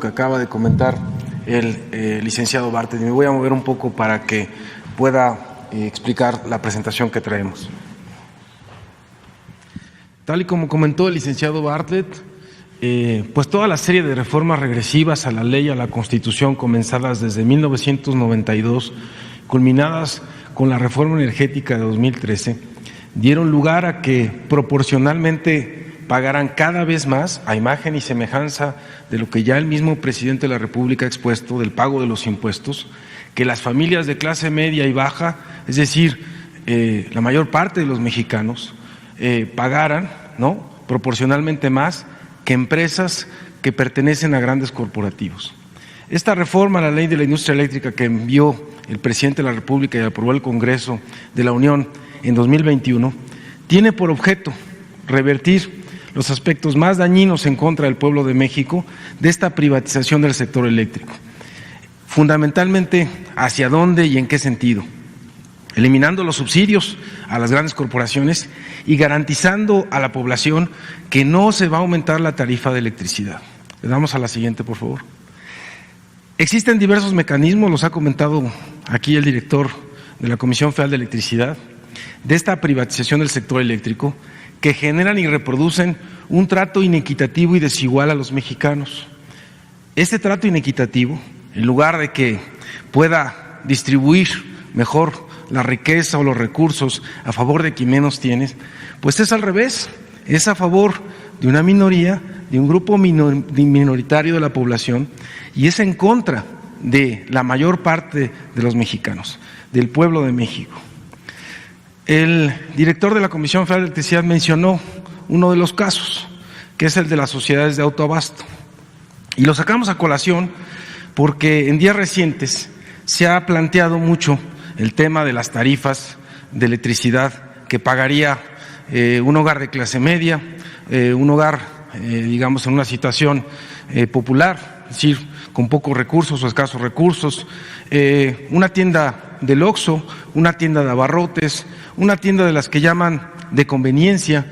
que acaba de comentar el licenciado Bartlett. Me voy a mover un poco para que pueda explicar la presentación que traemos. Tal y como comentó el licenciado Bartlett, pues toda la serie de reformas regresivas a la ley, a la Constitución, comenzadas desde 1992, culminadas con la reforma energética de 2013, dieron lugar a que proporcionalmente pagaran cada vez más, a imagen y semejanza de lo que ya el mismo presidente de la República ha expuesto del pago de los impuestos, que las familias de clase media y baja, es decir, la mayor parte de los mexicanos, pagaran, ¿no?, proporcionalmente más que empresas que pertenecen a grandes corporativos. Esta reforma a la ley de la industria eléctrica que envió el presidente de la República y aprobó el Congreso de la Unión en 2021 tiene por objeto revertir los aspectos más dañinos en contra del pueblo de México de esta privatización del sector eléctrico. Fundamentalmente, ¿hacia dónde y en qué sentido? Eliminando los subsidios a las grandes corporaciones y garantizando a la población que no se va a aumentar la tarifa de electricidad. Le damos a la siguiente, por favor. Existen diversos mecanismos, los ha comentado aquí el director de la Comisión Federal de Electricidad, de esta privatización del sector eléctrico, que generan y reproducen un trato inequitativo y desigual a los mexicanos. Este trato inequitativo, en lugar de que pueda distribuir mejor la riqueza o los recursos a favor de quien menos tiene, pues es al revés, es a favor de una minoría, de un grupo minoritario de la población, y es en contra de la mayor parte de los mexicanos, del pueblo de México. El director de la Comisión Federal de Electricidad mencionó uno de los casos, que es el de las sociedades de autoabasto. Y lo sacamos a colación porque en días recientes se ha planteado mucho el tema de las tarifas de electricidad que pagaría un hogar de clase media, un hogar, digamos, en una situación popular, es decir, con pocos recursos o escasos recursos, una tienda del Oxxo, una tienda de abarrotes, una tienda de las que llaman de conveniencia,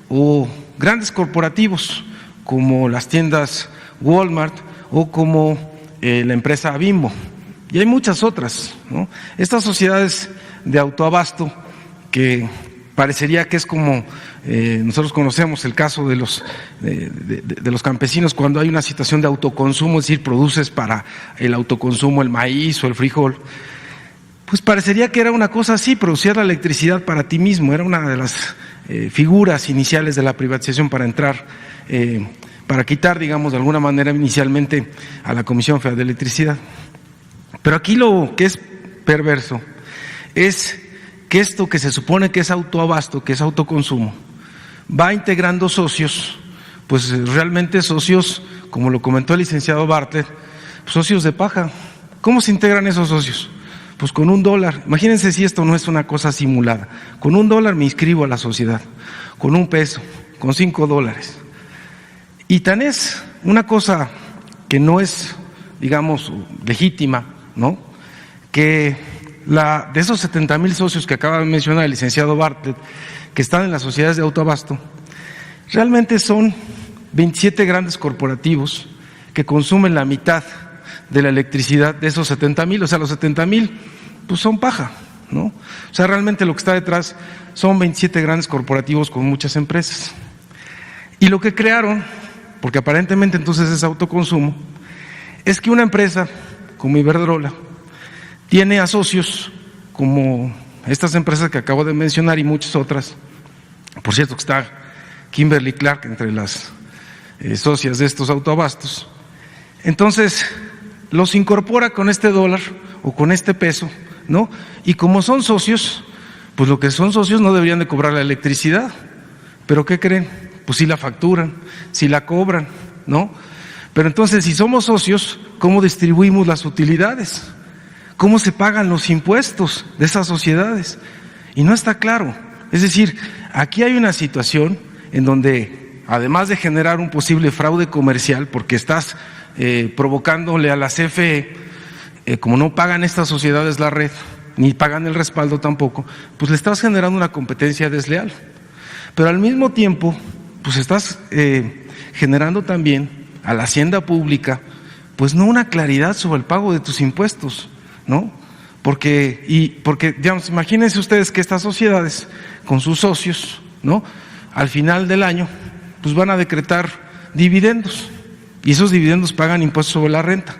o grandes corporativos como las tiendas Walmart o como la empresa Bimbo. Y hay muchas otras, ¿no? Estas sociedades de autoabasto que parecería que es como nosotros conocemos el caso de los campesinos cuando hay una situación de autoconsumo, es decir, produces para el autoconsumo el maíz o el frijol, pues parecería que era una cosa así, producir la electricidad para ti mismo, era una de las figuras iniciales de la privatización para entrar, para quitar, digamos, de alguna manera inicialmente a la Comisión Federal de Electricidad. Pero aquí lo que es perverso es que esto que se supone que es autoabasto, que es autoconsumo, va integrando socios, pues realmente socios, como lo comentó el licenciado Bartlett, socios de paja. ¿Cómo se integran esos socios? Pues con $1. Imagínense si esto no es una cosa simulada. Con $1 me inscribo a la sociedad, con $1, con $5. Y tan es una cosa que no es, digamos, legítima, ¿no?, que de esos 70,000 socios que acaba de mencionar el licenciado Bartlett, que están en las sociedades de autoabasto, realmente son 27 grandes corporativos que consumen la mitad de la electricidad de esos 70,000, o sea, los 70,000 pues son paja, ¿no? O sea, realmente lo que está detrás son 27 grandes corporativos con muchas empresas. Y lo que crearon, porque aparentemente entonces es autoconsumo, es que una empresa como Iberdrola tiene a socios como estas empresas que acabo de mencionar y muchas otras. Por cierto que está Kimberly Clark entre las socias de estos autoabastos. Entonces los incorpora con este $1 o con este peso, ¿no? Y como son socios, pues lo que son socios no deberían de cobrar la electricidad. ¿Pero qué creen? Pues sí la facturan, sí la cobran, ¿no? Pero entonces, si somos socios, ¿cómo distribuimos las utilidades? ¿Cómo se pagan los impuestos de esas sociedades? Y no está claro. Es decir, aquí hay una situación en donde, además de generar un posible fraude comercial, porque estás provocándole a la CFE, como no pagan estas sociedades la red, ni pagan el respaldo tampoco, pues le estás generando una competencia desleal. Pero al mismo tiempo, pues estás generando también a la hacienda pública pues no una claridad sobre el pago de tus impuestos, ¿no? Porque, digamos, imagínense ustedes que estas sociedades, con sus socios, ¿no?, al final del año, pues van a decretar dividendos, y esos dividendos pagan impuestos sobre la renta.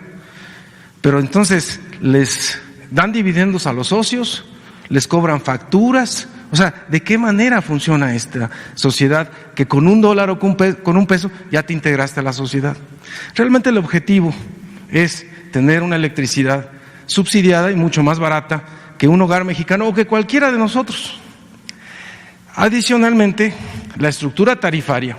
Pero entonces les dan dividendos a los socios, les cobran facturas. O sea, ¿de qué manera funciona esta sociedad que con $1 o con un peso ya te integraste a la sociedad? Realmente el objetivo es tener una electricidad subsidiada y mucho más barata que un hogar mexicano o que cualquiera de nosotros. Adicionalmente, la estructura tarifaria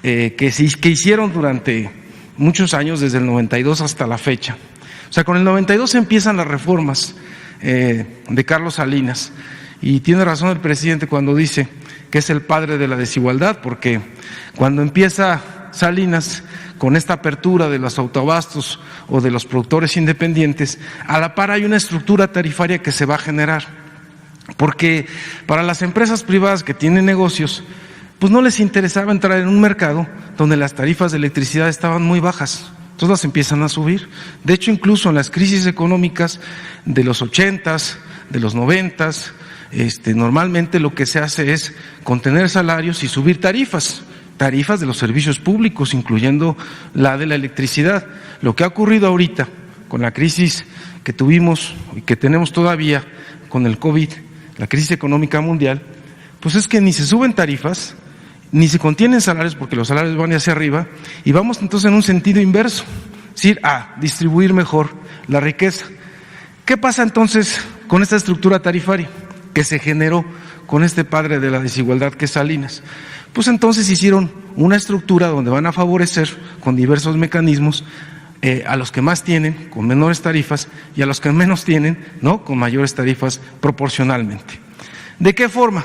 que hicieron durante muchos años, desde el 92 hasta la fecha. O sea, con el 92 empiezan las reformas de Carlos Salinas, y tiene razón el presidente cuando dice que es el padre de la desigualdad, porque cuando empieza Salinas con esta apertura de los autoabastos o de los productores independientes, a la par hay una estructura tarifaria que se va a generar, porque para las empresas privadas que tienen negocios, pues no les interesaba entrar en un mercado donde las tarifas de electricidad estaban muy bajas. Entonces las empiezan a subir. De hecho, incluso en las crisis económicas de los 80s, de los 90s, normalmente lo que se hace es contener salarios y subir tarifas de los servicios públicos, incluyendo la de la electricidad. Lo que ha ocurrido ahorita con la crisis que tuvimos y que tenemos todavía con el COVID, la crisis económica mundial, pues es que ni se suben tarifas, ni se contienen salarios, porque los salarios van hacia arriba, y vamos entonces en un sentido inverso, es decir, a distribuir mejor la riqueza. ¿Qué pasa entonces con esta estructura tarifaria que se generó con este padre de la desigualdad que es Salinas? Pues entonces hicieron una estructura donde van a favorecer con diversos mecanismos a los que más tienen con menores tarifas y a los que menos tienen, ¿no?, con mayores tarifas proporcionalmente. ¿De qué forma?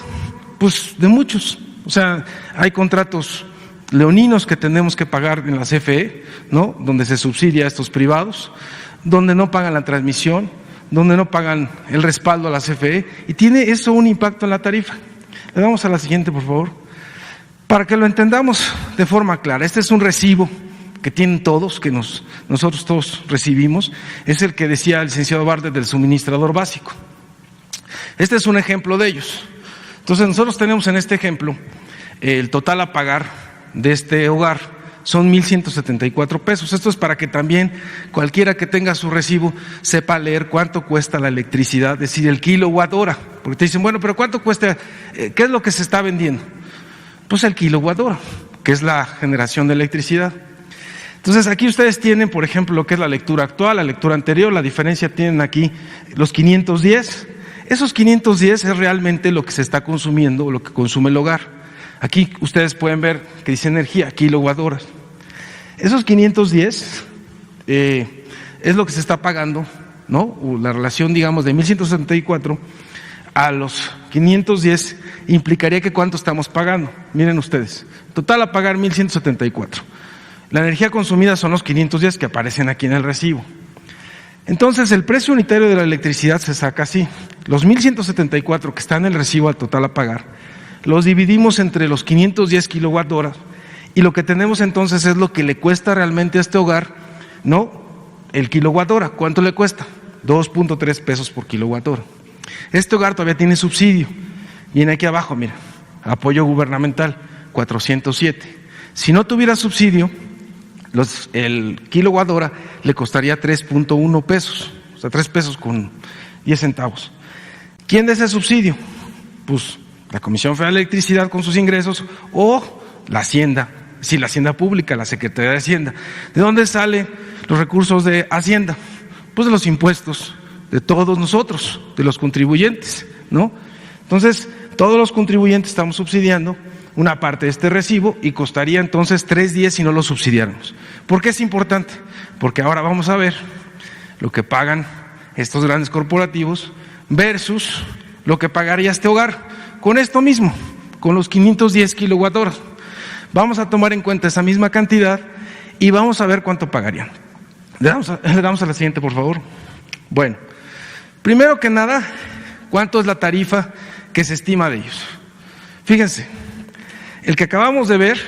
Pues de muchos. O sea, hay contratos leoninos que tenemos que pagar en la CFE, ¿no?, donde se subsidia a estos privados, donde no pagan la transmisión, donde no pagan el respaldo a la CFE, y tiene eso un impacto en la tarifa. Le damos a la siguiente, por favor, para que lo entendamos de forma clara. Este es un recibo que tienen todos, que nosotros todos recibimos, es el que decía el licenciado Bartlett del suministrador básico. Este es un ejemplo de ellos. Entonces nosotros tenemos en este ejemplo el total a pagar de este hogar son 1,174 pesos. Esto es para que también cualquiera que tenga su recibo sepa leer cuánto cuesta la electricidad, es decir, el kilowatt hora. Porque te dicen, bueno, pero ¿cuánto cuesta? ¿Qué es lo que se está vendiendo? Pues el kilowatt hora, que es la generación de electricidad. Entonces aquí ustedes tienen, por ejemplo, lo que es la lectura actual, la lectura anterior. La diferencia tienen aquí los 510. Esos 510 es realmente lo que se está consumiendo o lo que consume el hogar. Aquí ustedes pueden ver que dice energía, kilowatt horas. Esos 510 es lo que se está pagando, ¿no? O la relación, digamos, de 1,174 a los 510 implicaría que ¿cuánto estamos pagando? Miren ustedes, total a pagar 1,174. La energía consumida son los 510 que aparecen aquí en el recibo. Entonces, el precio unitario de la electricidad se saca así. Los 1,174 que están en el recibo al total a pagar, los dividimos entre los 510 kilowatt horas, y lo que tenemos entonces es lo que le cuesta realmente a este hogar, ¿no?, el kilowatt hora. ¿Cuánto le cuesta? 2.3 pesos por kilowatt hora. Este hogar todavía tiene subsidio. Viene aquí abajo, mira, apoyo gubernamental, 407. Si no tuviera subsidio, el kilowatt hora le costaría 3.1 pesos, o sea, 3 pesos con 10 centavos. ¿Quién da ese subsidio? Pues la Comisión Federal de Electricidad con sus ingresos, o la Hacienda, sí, la Hacienda Pública, la Secretaría de Hacienda. ¿De dónde salen los recursos de Hacienda? Pues de los impuestos de todos nosotros, de los contribuyentes, ¿no? Entonces, todos los contribuyentes estamos subsidiando una parte de este recibo, y costaría entonces 3.10 si no lo subsidiáramos. ¿Por qué es importante? Porque ahora vamos a ver lo que pagan estos grandes corporativos versus lo que pagaría este hogar con esto mismo, con los 510 kilowatt horas. Vamos a tomar en cuenta esa misma cantidad y vamos a ver cuánto pagarían. Le damos a la siguiente, por favor. Bueno, primero que nada, ¿cuánto es la tarifa que se estima de ellos? Fíjense, el que acabamos de ver,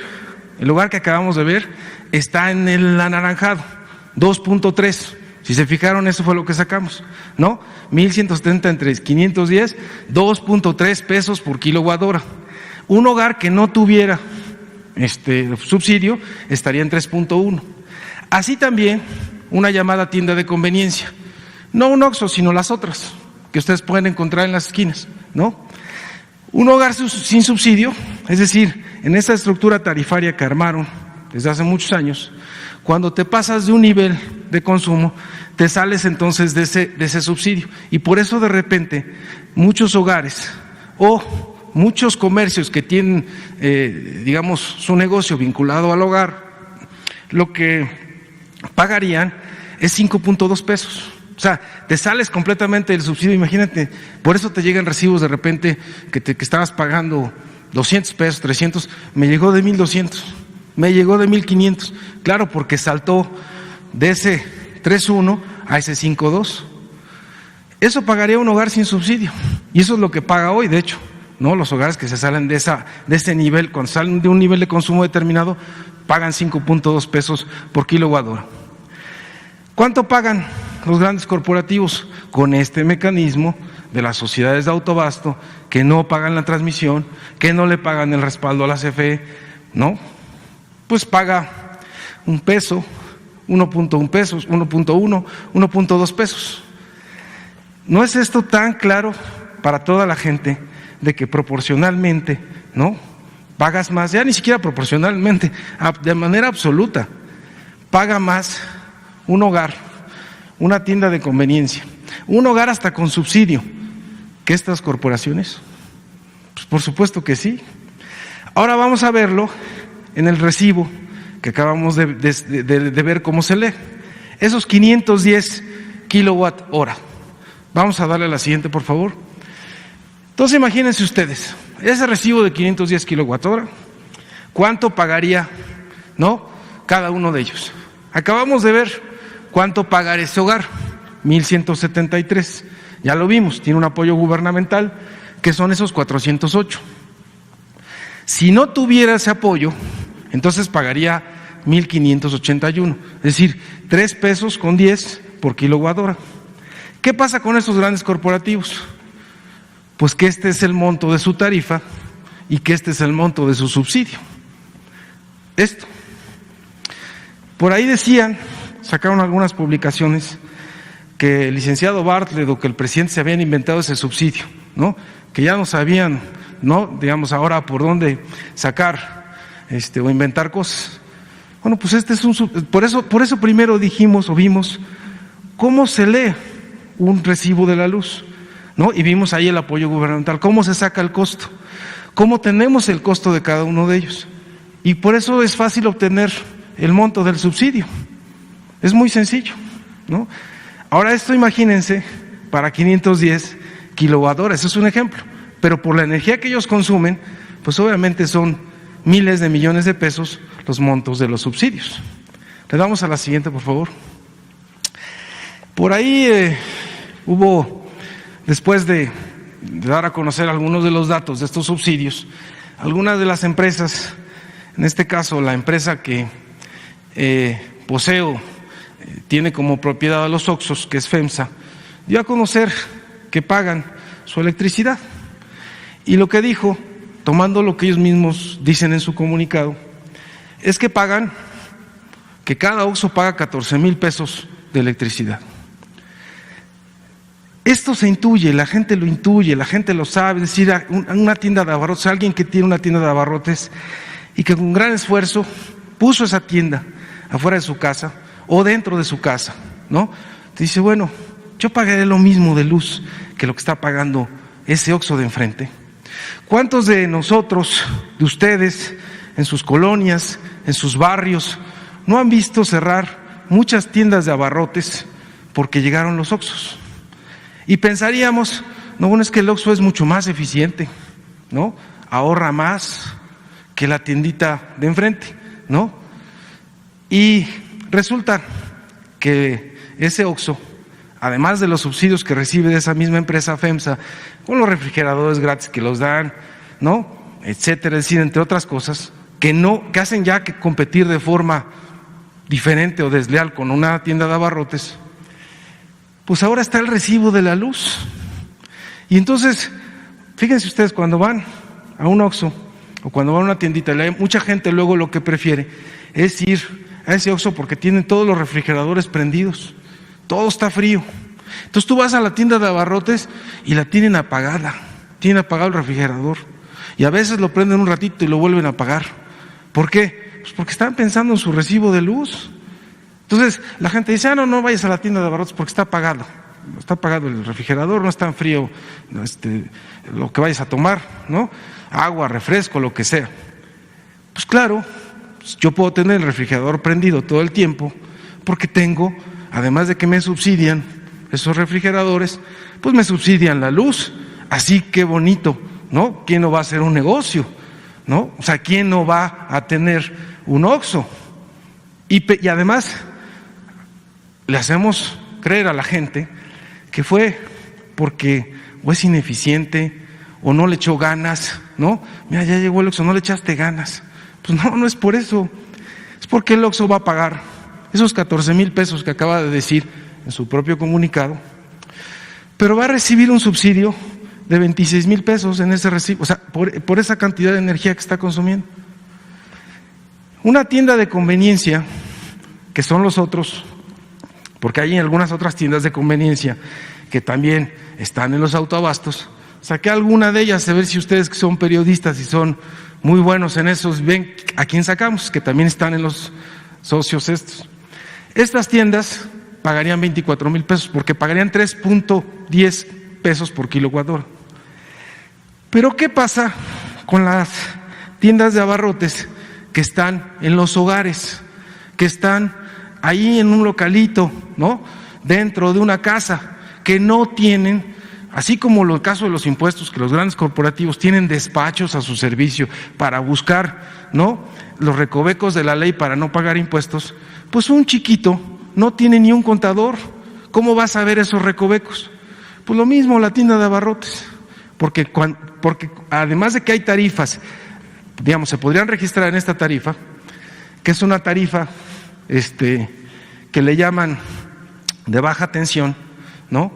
el hogar que acabamos de ver, está en el anaranjado, 2.3. Si se fijaron, eso fue lo que sacamos, ¿no? 1,170 entre 510, 2.3 pesos por kilowatt hora. Un hogar que no tuviera subsidio estaría en 3.1. Así también una llamada tienda de conveniencia, no un Oxxo, sino las otras que ustedes pueden encontrar en las esquinas, ¿no? Un hogar sin subsidio, es decir, en esta estructura tarifaria que armaron desde hace muchos años, cuando te pasas de un nivel de consumo, te sales entonces de ese subsidio. Y por eso de repente muchos hogares o muchos comercios que tienen, digamos, su negocio vinculado al hogar, lo que pagarían es 5.2 pesos. O sea, te sales completamente del subsidio, imagínate, por eso te llegan recibos de repente que estabas pagando 200 pesos, 300, me llegó de 1,200, me llegó de 1,500, claro, porque saltó de ese 3.1 a ese 5.2. Eso pagaría un hogar sin subsidio, y eso es lo que paga hoy, de hecho, ¿no? Los hogares que se salen de ese nivel, cuando salen de un nivel de consumo determinado, pagan 5.2 pesos por kilowatt hora. ¿Cuánto pagan los grandes corporativos con este mecanismo de las sociedades de autoabasto que no pagan la transmisión, que no le pagan el respaldo a la CFE, ¿no? Pues paga 1 peso, 1.1 pesos, 1.1, 1.2 pesos. ¿No es esto tan claro para toda la gente de que proporcionalmente, ¿no? Pagas más, ya ni siquiera proporcionalmente, de manera absoluta, paga más un hogar, una tienda de conveniencia, un hogar hasta con subsidio, que estas corporaciones? Pues por supuesto que sí. Ahora vamos a verlo en el recibo que acabamos de ver cómo se lee. Esos 510 kilowatt hora. Vamos a darle a la siguiente, por favor. Entonces imagínense ustedes, ese recibo de 510 kilowatt hora, ¿cuánto pagaría, no? Cada uno de ellos. Acabamos de ver cuánto paga ese hogar, 1,173. Ya lo vimos, tiene un apoyo gubernamental, que son esos 408. Si no tuviera ese apoyo, entonces pagaría 1,581, es decir, 3 pesos con 10 por kilowatt hora. ¿Qué pasa con estos grandes corporativos? Pues que este es el monto de su tarifa y que este es el monto de su subsidio. Esto. Por ahí decían, sacaron algunas publicaciones, que el licenciado Bartlett o que el presidente se habían inventado ese subsidio, ¿no? Que ya no sabían, ¿no? Digamos, ahora por dónde sacar o inventar cosas. Bueno, pues este es por eso primero dijimos o vimos cómo se lee un recibo de la luz, ¿no? Y vimos ahí el apoyo gubernamental, cómo se saca el costo, cómo tenemos el costo de cada uno de ellos. Y por eso es fácil obtener el monto del subsidio. Es muy sencillo, ¿no? Ahora esto imagínense para 510 kilowatt hora, eso es un ejemplo, pero por la energía que ellos consumen, pues obviamente son miles de millones de pesos los montos de los subsidios. Le damos a la siguiente, por favor. Por ahí hubo, después de dar a conocer algunos de los datos de estos subsidios, algunas de las empresas, en este caso la empresa que poseo, tiene como propiedad a los Oxxos, que es FEMSA, dio a conocer que pagan su electricidad. Y lo que dijo, tomando lo que ellos mismos dicen en su comunicado, es que cada Oxxo paga 14,000 pesos de electricidad. Esto se intuye, la gente lo intuye, la gente lo sabe, es decir, una tienda de abarrotes, alguien que tiene una tienda de abarrotes y que con gran esfuerzo puso esa tienda afuera de su casa o dentro de su casa, ¿no? Te dice, bueno, yo pagaré lo mismo de luz que lo que está pagando ese Oxxo de enfrente. ¿Cuántos de nosotros, de ustedes, en sus colonias, en sus barrios, no han visto cerrar muchas tiendas de abarrotes porque llegaron los Oxxos? Y pensaríamos, no, bueno, es que el Oxxo es mucho más eficiente, ¿no? Ahorra más que la tiendita de enfrente, ¿no? Y resulta que ese Oxxo, además de los subsidios que recibe de esa misma empresa FEMSA, con los refrigeradores gratis que los dan, ¿no? Etcétera, es decir, entre otras cosas, que hacen ya que competir de forma diferente o desleal con una tienda de abarrotes, pues ahora está el recibo de la luz. Y entonces, fíjense ustedes, cuando van a un Oxxo o cuando van a una tiendita, mucha gente luego lo que prefiere es ir a ese Oxxo porque tienen todos los refrigeradores prendidos, todo está frío. Entonces tú vas a la tienda de abarrotes y la tienen apagada, tienen apagado el refrigerador y a veces lo prenden un ratito y lo vuelven a apagar. ¿Por qué? Pues porque están pensando en su recibo de luz. Entonces la gente dice, no vayas a la tienda de abarrotes porque está apagado el refrigerador, no es tan frío lo que vayas a tomar, ¿no? Agua, refresco, lo que sea. Pues claro, yo puedo tener el refrigerador prendido todo el tiempo porque tengo, además de que me subsidian esos refrigeradores, pues me subsidian la luz. Así que bonito, ¿no? ¿Quién no va a hacer un negocio? ¿No? O sea, ¿quién no va a tener un Oxxo? Y además le hacemos creer a la gente que fue porque o es ineficiente o no le echó ganas, ¿no? Mira, ya llegó el Oxxo, no le echaste ganas. Pues no es por eso, es porque el Oxxo va a pagar esos 14,000 pesos que acaba de decir en su propio comunicado, pero va a recibir un subsidio de 26,000 pesos en ese recibo, o sea, por esa cantidad de energía que está consumiendo. Una tienda de conveniencia, que son los otros, porque hay algunas otras tiendas de conveniencia que también están en los autoabastos, saqué alguna de ellas a ver si ustedes que son periodistas y son muy buenos en eso, ven a quién sacamos, que también están en los socios estos. Estas tiendas pagarían 24,000 pesos porque pagarían 3.10 pesos por kilowatt hora. Pero ¿qué pasa con las tiendas de abarrotes que están en los hogares, que están ahí en un localito, ¿no? Dentro de una casa, que no tienen, así como el caso de los impuestos, que los grandes corporativos tienen despachos a su servicio para buscar, ¿no?, los recovecos de la ley para no pagar impuestos, pues un chiquito no tiene ni un contador. ¿Cómo va a saber esos recovecos? Pues lo mismo la tienda de abarrotes, porque además de que hay tarifas, digamos, se podrían registrar en esta tarifa, que es una tarifa que le llaman de baja tensión, ¿no?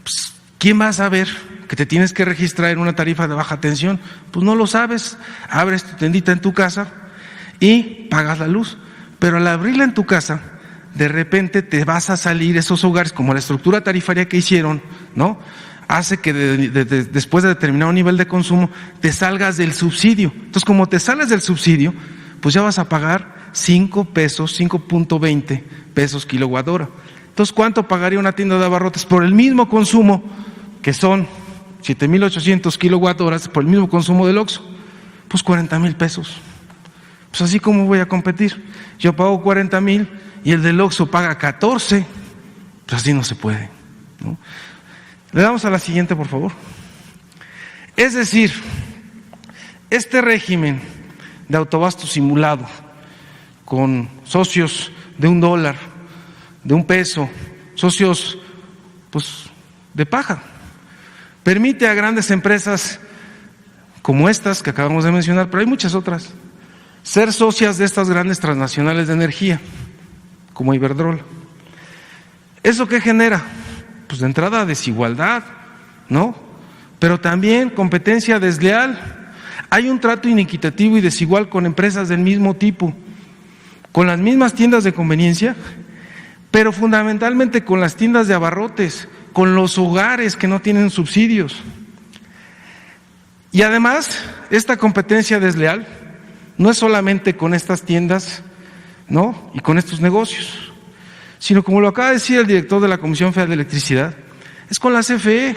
Pues, ¿quién va a saber que te tienes que registrar en una tarifa de baja tensión? Pues no lo sabes, abres tu tendita en tu casa y pagas la luz, pero al abrirla en tu casa, de repente te vas a salir esos hogares, como la estructura tarifaria que hicieron, ¿no?, hace que después de determinado nivel de consumo te salgas del subsidio. Entonces, como te sales del subsidio, pues ya vas a pagar 5 pesos, 5.20 pesos kilowatt hora. Entonces, ¿cuánto pagaría una tienda de abarrotes por el mismo consumo, que son 7,800 kilowatt horas, por el mismo consumo del Oxxo? Pues 40,000 pesos. Pues así como voy a competir. Yo pago 40,000 y el del Oxxo paga 14. Pues así no se puede, ¿no? Le damos a la siguiente, por favor. Es decir, este régimen de autoabasto simulado, con socios de $1, de $1, socios pues de paja, permite a grandes empresas como estas que acabamos de mencionar, pero hay muchas otras, ser socias de estas grandes transnacionales de energía, como Iberdrola. ¿Eso qué genera? Pues de entrada desigualdad, ¿no? Pero también competencia desleal. Hay un trato inequitativo y desigual con empresas del mismo tipo, con las mismas tiendas de conveniencia, pero fundamentalmente con las tiendas de abarrotes, con los hogares que no tienen subsidios. Y además, esta competencia desleal no es solamente con estas tiendas, ¿no?, y con estos negocios, sino, como lo acaba de decir el director de la Comisión Federal de Electricidad, es con la CFE.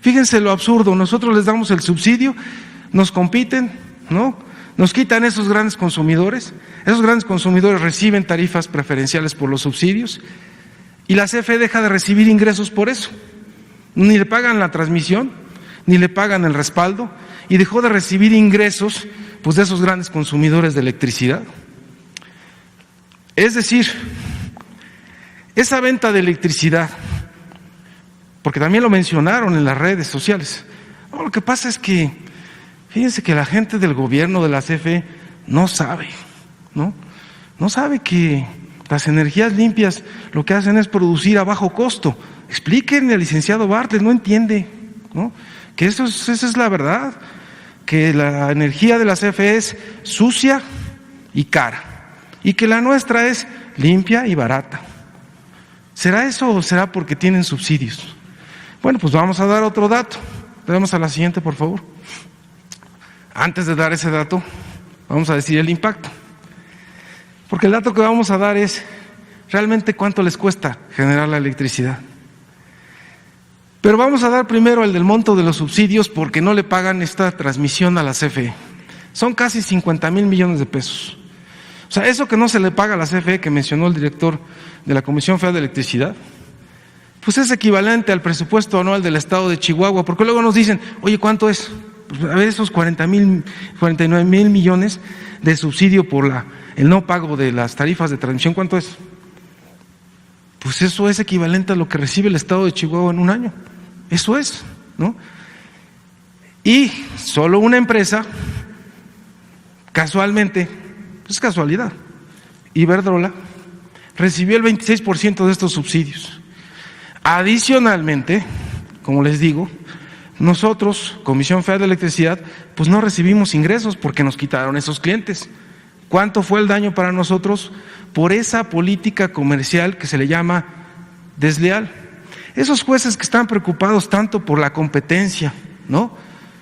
Fíjense lo absurdo, nosotros les damos el subsidio, nos compiten, ¿no?, nos quitan esos grandes consumidores reciben tarifas preferenciales por los subsidios y la CFE deja de recibir ingresos por eso. Ni le pagan la transmisión, ni le pagan el respaldo y dejó de recibir ingresos pues de esos grandes consumidores de electricidad. Es decir, esa venta de electricidad, porque también lo mencionaron en las redes sociales, no, lo que pasa es que, fíjense que la gente del gobierno de la CFE no sabe, ¿no? No sabe que Las energías limpias lo que hacen es producir a bajo costo. Explíquenle al licenciado Bartlett, no entiende, ¿no? Que esa es la verdad, que la energía de la CFE es sucia y cara, y que la nuestra es limpia y barata. ¿Será eso o será porque tienen subsidios? Bueno, pues vamos a dar otro dato. Vamos a la siguiente, por favor. Antes de dar ese dato, vamos a decir el impacto. Porque el dato que vamos a dar es realmente cuánto les cuesta generar la electricidad. Pero vamos a dar primero el del monto de los subsidios porque no le pagan esta transmisión a la CFE. Son casi 50,000 millones de pesos. O sea, eso que no se le paga a la CFE, que mencionó el director de la Comisión Federal de Electricidad, pues es equivalente al presupuesto anual del estado de Chihuahua, porque luego nos dicen, oye, ¿cuánto es? Pues a ver, esos 49,000 millones de subsidio por el no pago de las tarifas de transmisión, ¿cuánto es? Pues eso es equivalente a lo que recibe el estado de Chihuahua en un año. Eso es, ¿no? Y solo una empresa, casualmente, es casualidad, Iberdrola, recibió el 26% de estos subsidios. Adicionalmente, como les digo, nosotros, Comisión Federal de Electricidad, pues no recibimos ingresos porque nos quitaron esos clientes. ¿Cuánto fue el daño para nosotros por esa política comercial que se le llama desleal? Esos jueces que están preocupados tanto por la competencia, ¿no?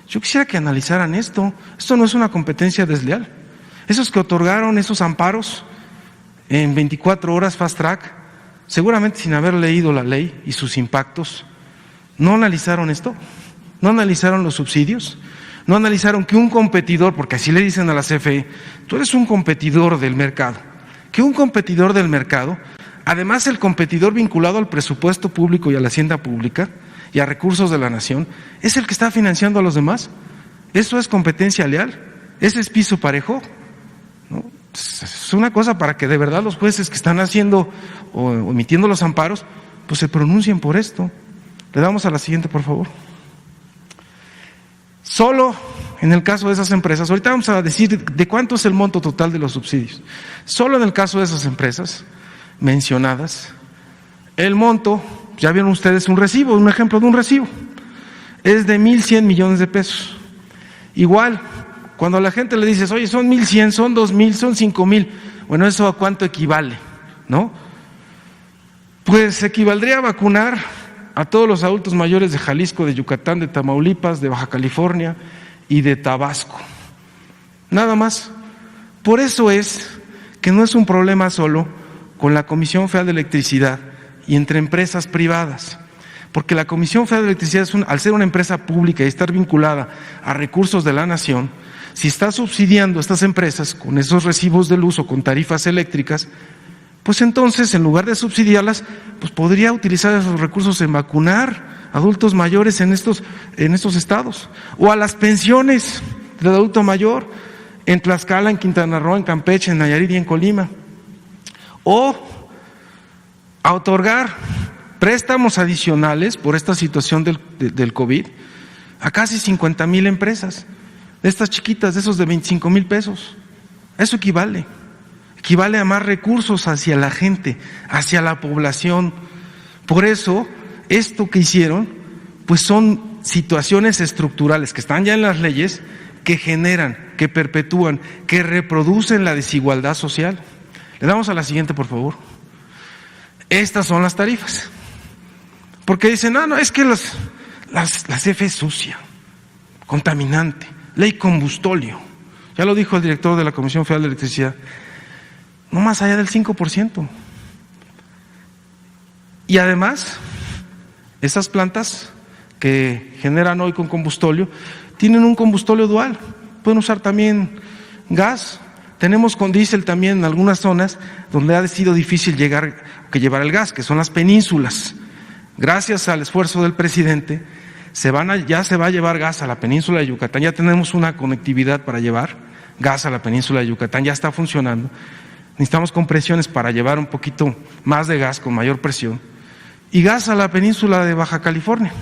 Yo quisiera que analizaran esto. Esto no es una competencia desleal. Esos que otorgaron esos amparos en 24 horas fast track, seguramente sin haber leído la ley y sus impactos, no analizaron esto, no analizaron los subsidios, no analizaron que un competidor, porque así le dicen a la CFE, tú eres un competidor del mercado, que un competidor del mercado, además el competidor vinculado al presupuesto público y a la hacienda pública y a recursos de la nación, es el que está financiando a los demás. ¿Eso es competencia leal? ¿Ese es piso parejo? ¿No? Es una cosa para que de verdad los jueces que están haciendo o emitiendo los amparos, pues se pronuncien por esto. Le damos a la siguiente, por favor. Solo en el caso de esas empresas, ahorita vamos a decir de cuánto es el monto total de los subsidios. Solo en el caso de esas empresas mencionadas, el monto, ya vieron ustedes un recibo, un ejemplo de un recibo, es de 1,100 millones de pesos. Igual, cuando a la gente le dices, oye, son 1,100, son 2,000, son 5,000, bueno, ¿eso a cuánto equivale? ¿No? Pues equivaldría a vacunar a todos los adultos mayores de Jalisco, de Yucatán, de Tamaulipas, de Baja California y de Tabasco. Nada más. Por eso es que no es un problema solo con la Comisión Federal de Electricidad y entre empresas privadas, porque la Comisión Federal de Electricidad, al ser una empresa pública y estar vinculada a recursos de la nación, si está subsidiando a estas empresas con esos recibos de luz o con tarifas eléctricas, pues entonces, en lugar de subsidiarlas, pues podría utilizar esos recursos en vacunar adultos mayores en estos estados, o a las pensiones del adulto mayor en Tlaxcala, en Quintana Roo, en Campeche, en Nayarit y en Colima, o a otorgar préstamos adicionales por esta situación del COVID a casi 50,000 empresas, de estas chiquitas, de esos de 25,000 pesos. Eso equivale a más recursos hacia la gente, hacia la población. Por eso, esto que hicieron, pues son situaciones estructurales que están ya en las leyes, que generan, que perpetúan, que reproducen la desigualdad social. Le damos a la siguiente, por favor. Estas son las tarifas. Porque dicen, no, es que la CFE es sucia, contaminante, ley combustóleo. Ya lo dijo el director de la Comisión Federal de Electricidad. No más allá del 5%. Y además, esas plantas que generan hoy con combustóleo, tienen un combustóleo dual, pueden usar también gas. Tenemos con diésel también en algunas zonas donde ha sido difícil llevar el gas, que son las penínsulas. Gracias al esfuerzo del presidente, ya se va a llevar gas a la península de Yucatán, ya tenemos una conectividad para llevar gas a la península de Yucatán, ya está funcionando. Necesitamos compresiones para llevar un poquito más de gas con mayor presión y gas a la península de Baja California.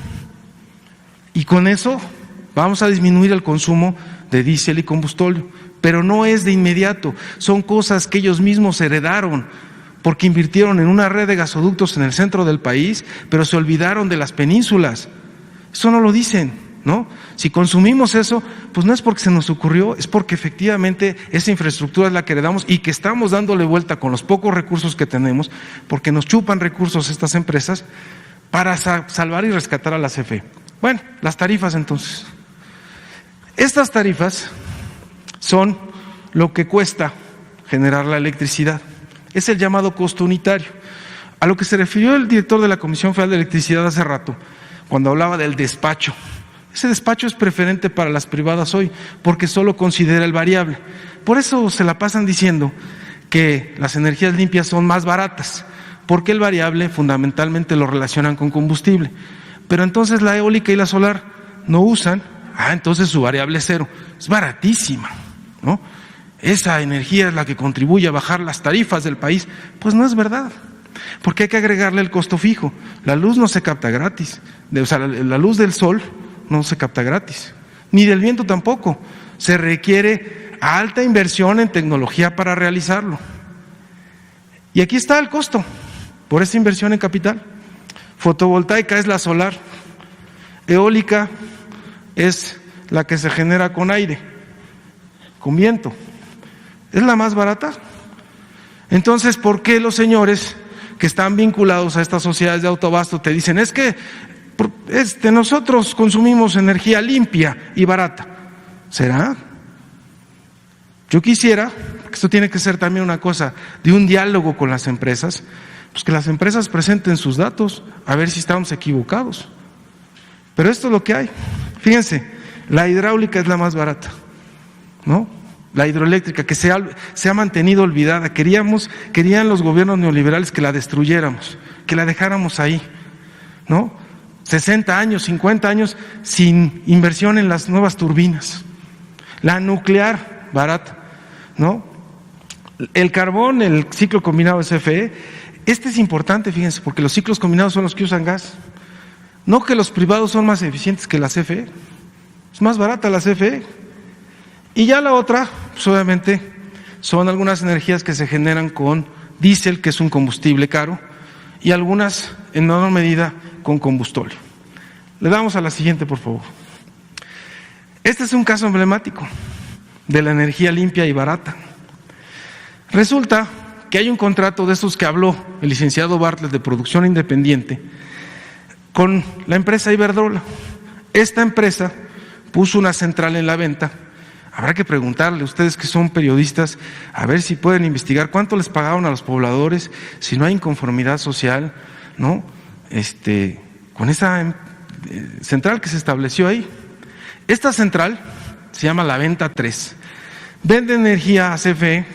Y con eso vamos a disminuir el consumo de diésel y combustóleo, pero no es de inmediato, son cosas que ellos mismos heredaron porque invirtieron en una red de gasoductos en el centro del país, pero se olvidaron de las penínsulas. Eso no lo dicen, ¿no? Si consumimos eso, pues no es porque se nos ocurrió, es porque efectivamente esa infraestructura es la que heredamos y que estamos dándole vuelta con los pocos recursos que tenemos, porque nos chupan recursos estas empresas para salvar y rescatar a la CFE. Bueno, las tarifas entonces. Estas tarifas son lo que cuesta generar la electricidad. Es el llamado costo unitario. A lo que se refirió el director de la Comisión Federal de Electricidad hace rato, cuando hablaba del despacho. Ese despacho es preferente para las privadas hoy, porque solo considera el variable. Por eso se la pasan diciendo que las energías limpias son más baratas, porque el variable fundamentalmente lo relacionan con combustible. Pero entonces la eólica y la solar no usan, entonces su variable es cero. Es baratísima, ¿no? Esa energía es la que contribuye a bajar las tarifas del país. Pues no es verdad, porque hay que agregarle el costo fijo. La luz no se capta gratis, la luz del sol no se capta gratis, ni del viento tampoco. Se requiere alta inversión en tecnología para realizarlo. Y aquí está el costo por esa inversión en capital. Fotovoltaica es la solar, eólica es la que se genera con aire, con viento. ¿Es la más barata? Entonces, ¿por qué los señores que están vinculados a estas sociedades de autoabasto te dicen, es que nosotros consumimos energía limpia y barata? ¿Será? Yo quisiera, porque esto tiene que ser también una cosa de un diálogo con las empresas, pues que las empresas presenten sus datos, a ver si estamos equivocados. Pero esto es lo que hay. Fíjense, la hidráulica es la más barata, ¿no? La hidroeléctrica, que se ha mantenido olvidada. Querían los gobiernos neoliberales que la destruyéramos, que la dejáramos ahí, ¿no? 60 años, 50 años sin inversión en las nuevas turbinas. La nuclear, barata, ¿no? El carbón, el ciclo combinado de CFE, este es importante, fíjense, porque los ciclos combinados son los que usan gas. No que los privados son más eficientes que la CFE, es más barata la CFE. Y ya la otra, pues obviamente, son algunas energías que se generan con diésel, que es un combustible caro, y algunas, en menor medida, con combustóleo. Le damos a la siguiente, por favor. Este es un caso emblemático de la energía limpia y barata. Resulta que hay un contrato de estos que habló el licenciado Bartlett de producción independiente con la empresa Iberdrola. Esta empresa puso una central en la venta. Habrá que preguntarle, ustedes que son periodistas, a ver si pueden investigar cuánto les pagaron a los pobladores, si no hay inconformidad social, ¿no? Con esa central que se estableció ahí. Esta central se llama La Venta 3. Vende energía a CFE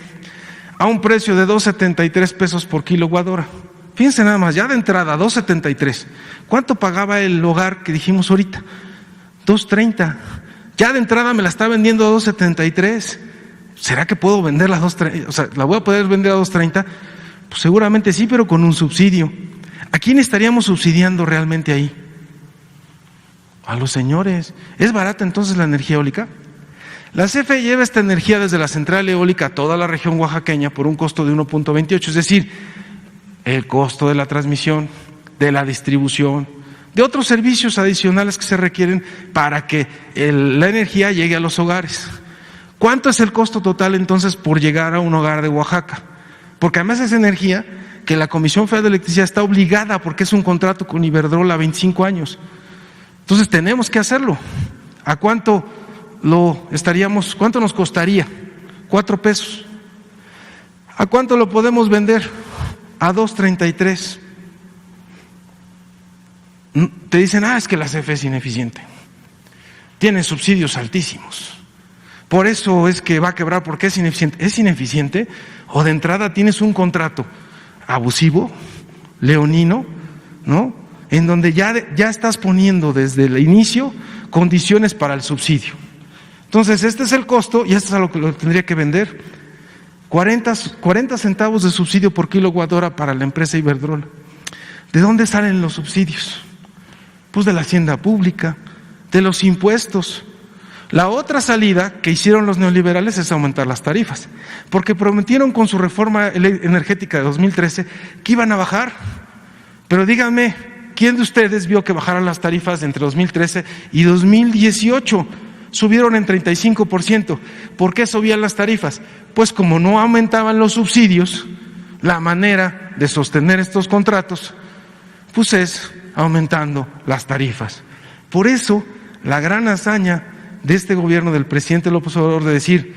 a un precio de 2.73 pesos por kilowatt hora. Fíjense nada más, ya de entrada, 2.73. ¿Cuánto pagaba el hogar que dijimos ahorita? 2.30. Ya de entrada me la está vendiendo a 2.73. ¿Será que puedo venderla a 2.30? O sea, ¿la voy a poder vender a 2.30? Pues seguramente sí, pero con un subsidio. ¿A quién estaríamos subsidiando realmente ahí? A los señores. ¿Es barata entonces la energía eólica? La CFE lleva esta energía desde la central eólica a toda la región oaxaqueña por un costo de 1.28, es decir, el costo de la transmisión, de la distribución, de otros servicios adicionales que se requieren para que la energía llegue a los hogares. ¿Cuánto es el costo total entonces por llegar a un hogar de Oaxaca? Porque además es energía que la Comisión Federal de Electricidad está obligada, porque es un contrato con Iberdrola a 25 años. Entonces tenemos que hacerlo. ¿A cuánto cuánto nos costaría? 4 pesos. ¿A cuánto lo podemos vender? A 2.33. Te dicen, es que la CFE es ineficiente, tiene subsidios altísimos, por eso es que va a quebrar, porque es ineficiente. ¿Es ineficiente? O de entrada tienes un contrato abusivo, leonino, ¿no? En donde ya estás poniendo desde el inicio condiciones para el subsidio. Entonces este es el costo y esto es a lo que lo tendría que vender. 40 centavos de subsidio por kilowatt hora para la empresa Iberdrola. ¿De dónde salen los subsidios? Pues de la hacienda pública, de los impuestos. La otra salida que hicieron los neoliberales es aumentar las tarifas, porque prometieron con su reforma energética de 2013 que iban a bajar. Pero díganme, ¿quién de ustedes vio que bajaran las tarifas entre 2013 y 2018? Subieron en 35%. ¿Por qué subían las tarifas? Pues como no aumentaban los subsidios, la manera de sostener estos contratos, pues es aumentando las tarifas. Por eso, la gran hazaña de este gobierno del presidente López Obrador de decir,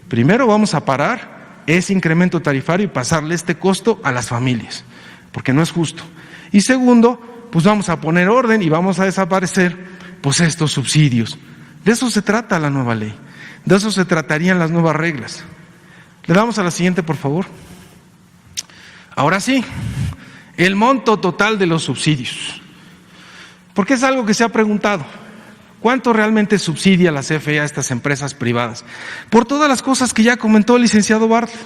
primero vamos a parar ese incremento tarifario y pasarle este costo a las familias, porque no es justo. Y segundo, pues vamos a poner orden y vamos a desaparecer pues estos subsidios. De eso se trata la nueva ley, de eso se tratarían las nuevas reglas. Le damos a la siguiente, por favor. Ahora sí, el monto total de los subsidios, porque es algo que se ha preguntado. ¿Cuánto realmente subsidia la CFE a estas empresas privadas? Por todas las cosas que ya comentó el licenciado Bartlett.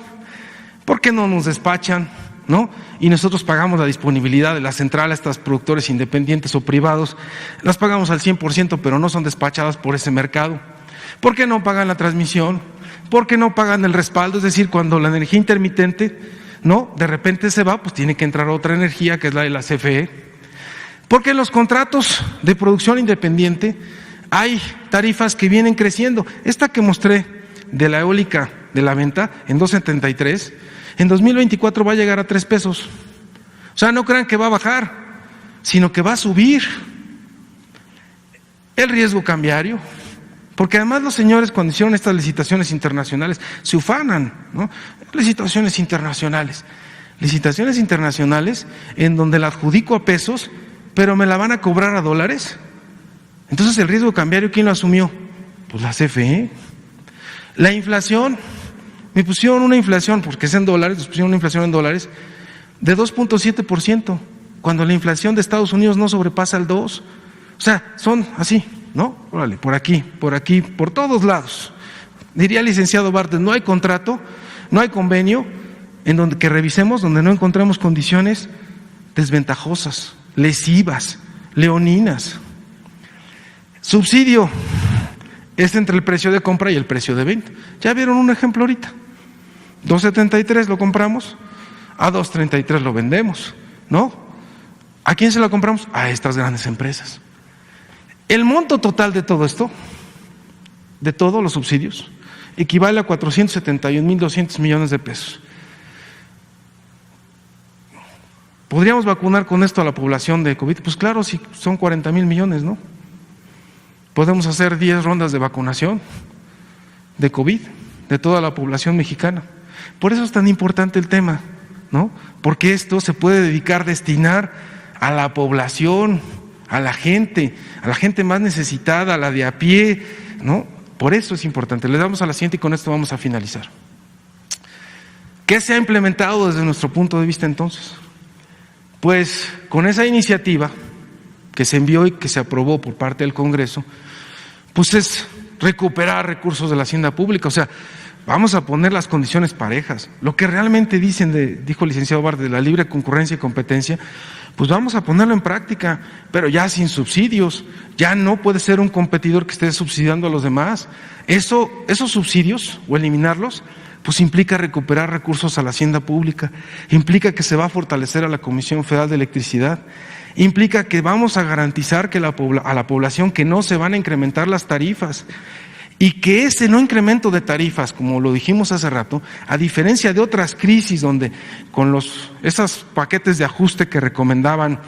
¿Por qué no nos despachan, no? Y nosotros pagamos la disponibilidad de la central a estos productores independientes o privados, las pagamos al 100%, pero no son despachadas por ese mercado. ¿Por qué no pagan la transmisión? ¿Por qué no pagan el respaldo? Es decir, cuando la energía intermitente, no, de repente se va, pues tiene que entrar otra energía que es la de la CFE. Porque en los contratos de producción independiente hay tarifas que vienen creciendo. Esta que mostré de la eólica de la venta en 2.73, en 2024 va a llegar a 3 pesos. O sea, no crean que va a bajar, sino que va a subir. El riesgo cambiario, porque además los señores cuando hicieron estas licitaciones internacionales se ufanan, ¿no? Licitaciones internacionales en donde la adjudico a pesos, pero me la van a cobrar a dólares. Entonces, el riesgo cambiario, ¿quién lo asumió? Pues la CFE. La inflación, me pusieron una inflación, porque es en dólares, nos pusieron una inflación en dólares, de 2.7%, cuando la inflación de Estados Unidos no sobrepasa el 2%. O sea, son así, ¿no? Órale, por aquí, por todos lados. Diría el licenciado Bartlett, no hay contrato, no hay convenio en donde que revisemos, donde no encontremos condiciones desventajosas, lesivas, leoninas. Subsidio es entre el precio de compra y el precio de venta. Ya vieron un ejemplo ahorita. 2.73 lo compramos, a 2.33 lo vendemos, ¿no? ¿A quién se lo compramos? A estas grandes empresas. El monto total de todo esto, de todos los subsidios, equivale a 471.200 millones de pesos. ¿Podríamos vacunar con esto a la población de COVID? Pues claro, sí, son 40,000 millones, ¿no? Podemos hacer 10 rondas de vacunación de COVID, de toda la población mexicana. Por eso es tan importante el tema, ¿no? Porque esto se puede destinar a la población, a la gente más necesitada, a la de a pie, ¿no? Por eso es importante. Le damos a la siguiente y con esto vamos a finalizar. ¿Qué se ha implementado desde nuestro punto de vista entonces? Pues con esa iniciativa que se envió y que se aprobó por parte del Congreso, pues es recuperar recursos de la hacienda pública. O sea, vamos a poner las condiciones parejas. Lo que realmente dijo el licenciado Bartlett, de la libre concurrencia y competencia, pues vamos a ponerlo en práctica, pero ya sin subsidios. Ya no puede ser un competidor que esté subsidiando a los demás. Esos subsidios, o eliminarlos, pues implica recuperar recursos a la hacienda pública, implica que se va a fortalecer a la Comisión Federal de Electricidad, implica que vamos a garantizar que a la población que no se van a incrementar las tarifas y que ese no incremento de tarifas, como lo dijimos hace rato, a diferencia de otras crisis donde con esos paquetes de ajuste que recomendaban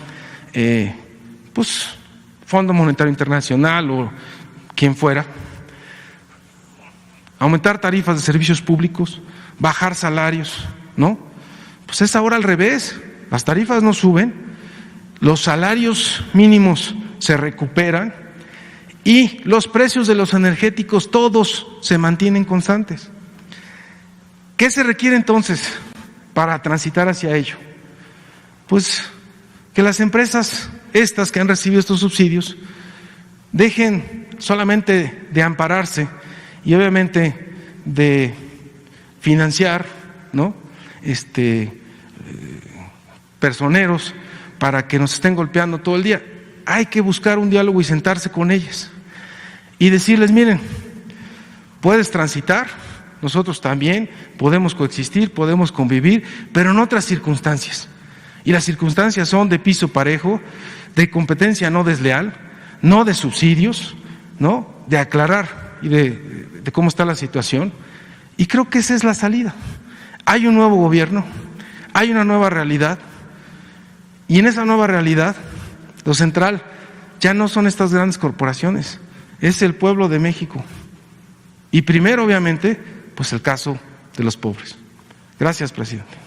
pues Fondo Monetario Internacional o quien fuera, aumentar tarifas de servicios públicos, bajar salarios, ¿no? Pues es ahora al revés, las tarifas no suben, los salarios mínimos se recuperan y los precios de los energéticos todos se mantienen constantes. ¿Qué se requiere entonces para transitar hacia ello? Pues que las empresas estas que han recibido estos subsidios dejen solamente de ampararse y obviamente de financiar, ¿no? Personeros para que nos estén golpeando todo el día. Hay que buscar un diálogo y sentarse con ellas y decirles, miren, Puedes transitar, nosotros también podemos coexistir, podemos convivir, pero en otras circunstancias. Y las circunstancias son de piso parejo, de competencia no desleal, no de subsidios, ¿no? De aclarar y de cómo está la situación. Y creo que esa es la salida. Hay un nuevo gobierno, hay una nueva realidad, y en esa nueva realidad, lo central ya no son estas grandes corporaciones, es el pueblo de México. Y primero, obviamente, pues el caso de los pobres. Gracias, presidente.